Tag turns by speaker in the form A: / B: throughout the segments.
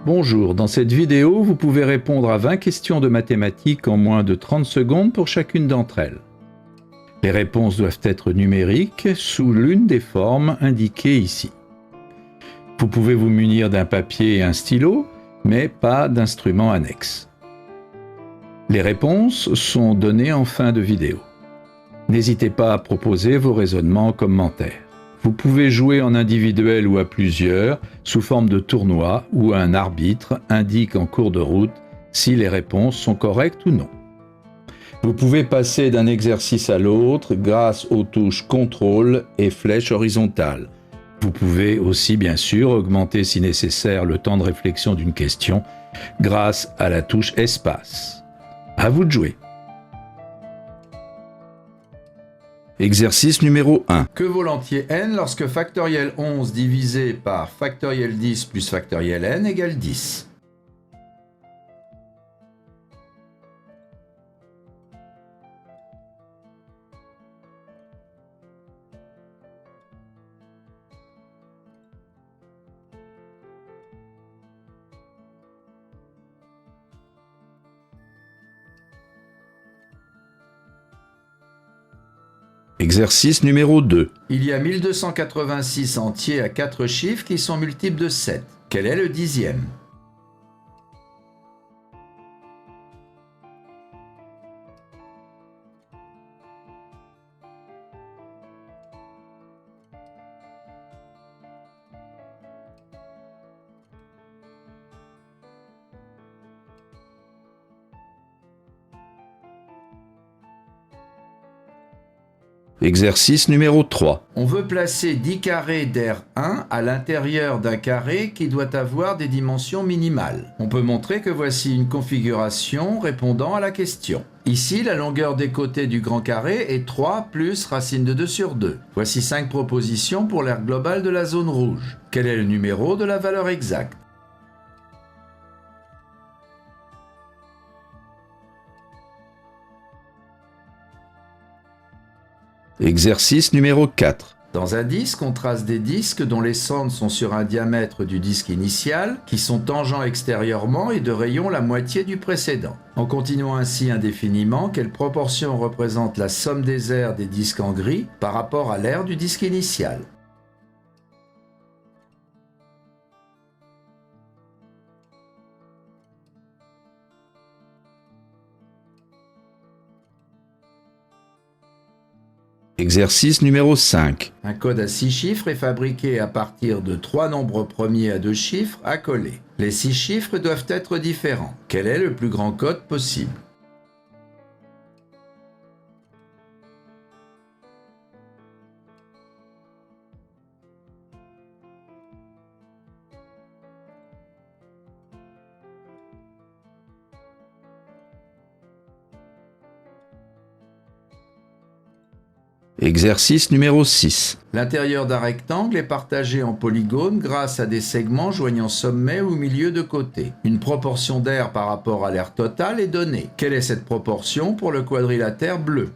A: Bonjour, dans cette vidéo, vous pouvez répondre à 20 questions de mathématiques en moins de 30 secondes pour chacune d'entre elles. Les réponses doivent être numériques sous l'une des formes indiquées ici. Vous pouvez vous munir d'un papier et un stylo, mais pas d'instrument annexe. Les réponses sont données en fin de vidéo. N'hésitez pas à proposer vos raisonnements en commentaire. Vous pouvez jouer en individuel ou à plusieurs, sous forme de tournoi, où un arbitre indique en cours de route si les réponses sont correctes ou non. Vous pouvez passer d'un exercice à l'autre grâce aux touches contrôle et flèche horizontale. Vous pouvez aussi bien sûr augmenter si nécessaire le temps de réflexion d'une question grâce à la touche espace. À vous de jouer. Exercice numéro 1. Que vaut l'entier n lorsque factoriel 11 divisé par factoriel 10 plus factoriel n égale 10? Exercice numéro 2. Il y a 1286 entiers à 4 chiffres qui sont multiples de 7. Quel est le dixième? Exercice numéro 3. On veut placer 10 carrés d'R1 à l'intérieur d'un carré qui doit avoir des dimensions minimales. On peut montrer que voici une configuration répondant à la question. Ici, la longueur des côtés du grand carré est 3 plus racine de 2 sur 2. Voici 5 propositions pour l'aire globale de la zone rouge. Quel est le numéro de la valeur exacte? Exercice numéro 4. Dans un disque, on trace des disques dont les centres sont sur un diamètre du disque initial, qui sont tangents extérieurement et de rayon la moitié du précédent. En continuant ainsi indéfiniment, quelle proportion représente la somme des aires des disques en gris par rapport à l'aire du disque initial? Exercice numéro 5. Un code à 6 chiffres est fabriqué à partir de 3 nombres premiers à 2 chiffres accolés. Les 6 chiffres doivent être différents. Quel est le plus grand code possible? Exercice numéro 6. L'intérieur d'un rectangle est partagé en polygones grâce à des segments joignant sommet ou milieu de côté. Une proportion d'aire par rapport à l'aire totale est donnée. Quelle est cette proportion pour le quadrilatère bleu?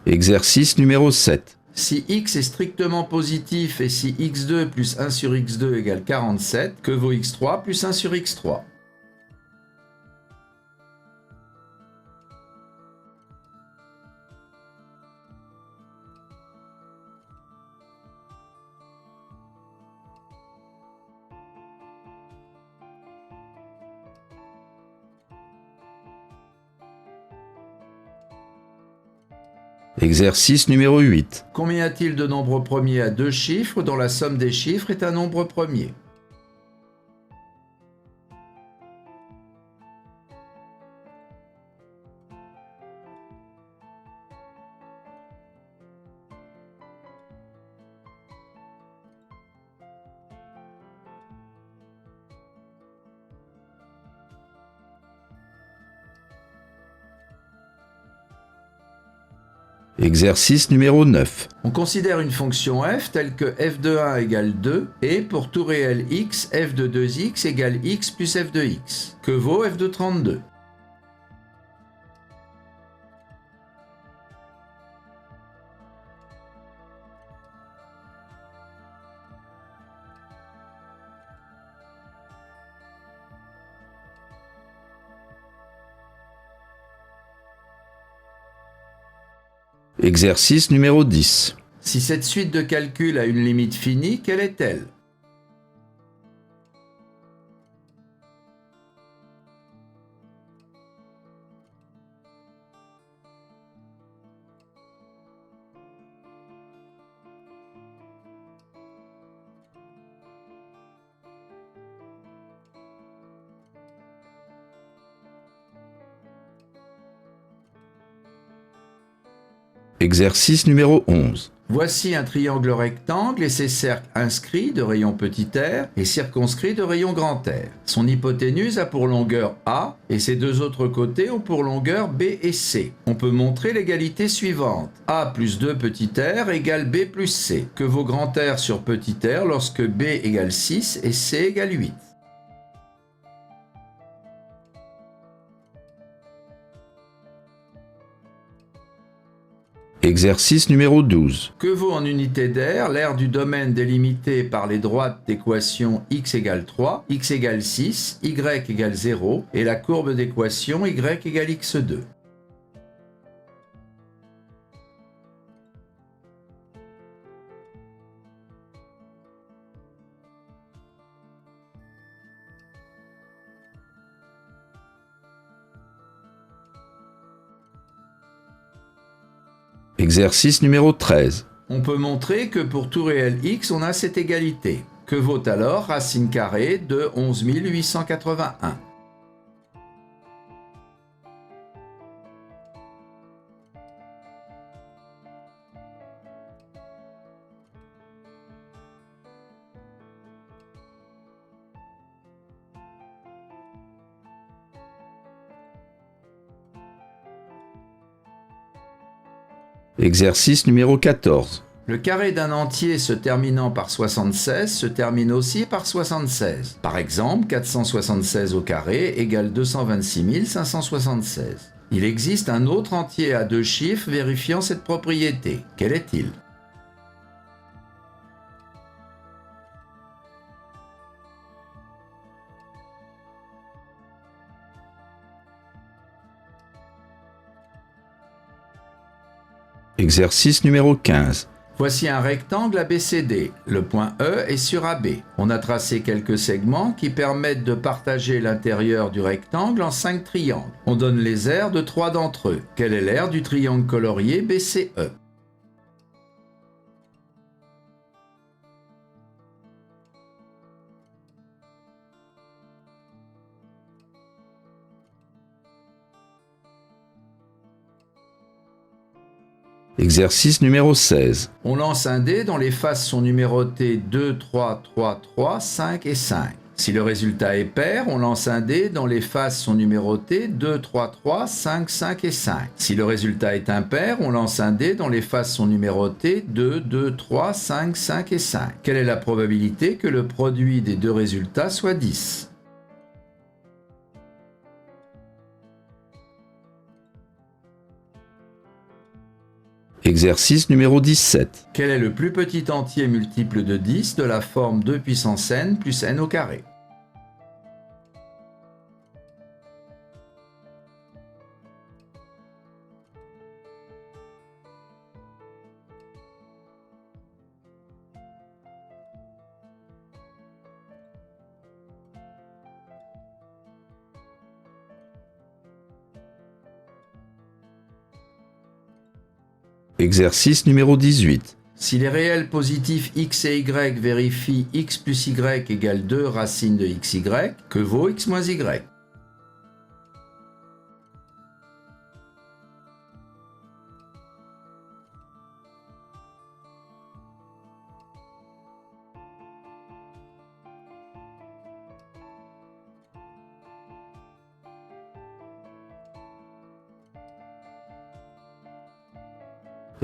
A: Exercice numéro 7. Si x est strictement positif et si x2 plus 1 sur x2 égale 47, que vaut x3 plus 1 sur x3? Exercice numéro 8. Combien y a-t-il de nombres premiers à 2 chiffres dont la somme des chiffres est un nombre premier? Exercice numéro 9.
B: On considère une fonction f telle que f de 1 égale 2 et pour tout réel x, f de 2x égale x plus f de x. Que vaut f de 32?
A: Exercice numéro 10.
B: Si cette suite de calculs a une limite finie, quelle est-elle?
A: Exercice numéro 11.
B: Voici un triangle rectangle et ses cercles inscrits de rayon petit r et circonscrits de rayon grand R. Son hypoténuse a pour longueur A et ses deux autres côtés ont pour longueur B et C. On peut montrer l'égalité suivante. A plus 2 petit r égale B plus C. Que vaut grand R sur petit r lorsque B égale 6 et C égale 8?
A: Exercice numéro 12.
B: Que vaut en unité d'aire l'aire du domaine délimité par les droites d'équation x égale 3, x égale 6, y égale 0 et la courbe d'équation y égale x2?
A: Exercice numéro 13.
B: On peut montrer que pour tout réel x, on a cette égalité. Que vaut alors racine carrée de 11 881?
A: Exercice numéro 14.
B: Le carré d'un entier se terminant par 76 se termine aussi par 76. Par exemple, 476 au carré égale 226 576. Il existe un autre entier à deux chiffres vérifiant cette propriété. Quel est-il?
A: Exercice numéro 15.
B: Voici un rectangle ABCD. Le point E est sur AB. On a tracé quelques segments qui permettent de partager l'intérieur du rectangle en 5 triangles. On donne les aires de 3 d'entre eux. Quelle est l'aire du triangle colorié BCE?
A: Exercice numéro 16.
B: On lance un dé dont les faces sont numérotées 2, 3, 3, 3, 5 et 5. Si le résultat est pair, on lance un dé dont les faces sont numérotées 2, 3, 3, 5, 5 et 5. Si le résultat est impair, on lance un dé dont les faces sont numérotées 2, 2, 3, 5, 5 et 5. Quelle est la probabilité que le produit des deux résultats soit 10?
A: Exercice numéro 17.
B: Quel est le plus petit entier multiple de 10 de la forme 2 puissance n plus n au carré?
A: Exercice numéro 18.
B: Si les réels positifs x et y vérifient x plus y égale 2 racine de xy, que vaut x moins y?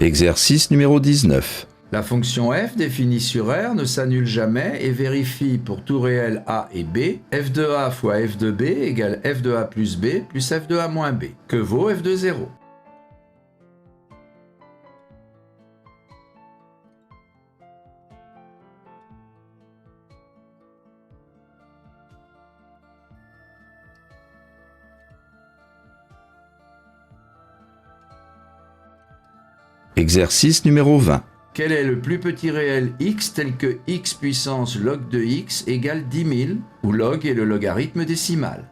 A: Exercice numéro 19.
B: La fonction f définie sur R ne s'annule jamais et vérifie pour tout réel a et b, f de a fois f de b égale f de a plus b plus f de a moins b. Que vaut f de 0?
A: Exercice numéro 20.
B: Quel est le plus petit réel x tel que x puissance log de x égale 10 000, où log est le logarithme décimal?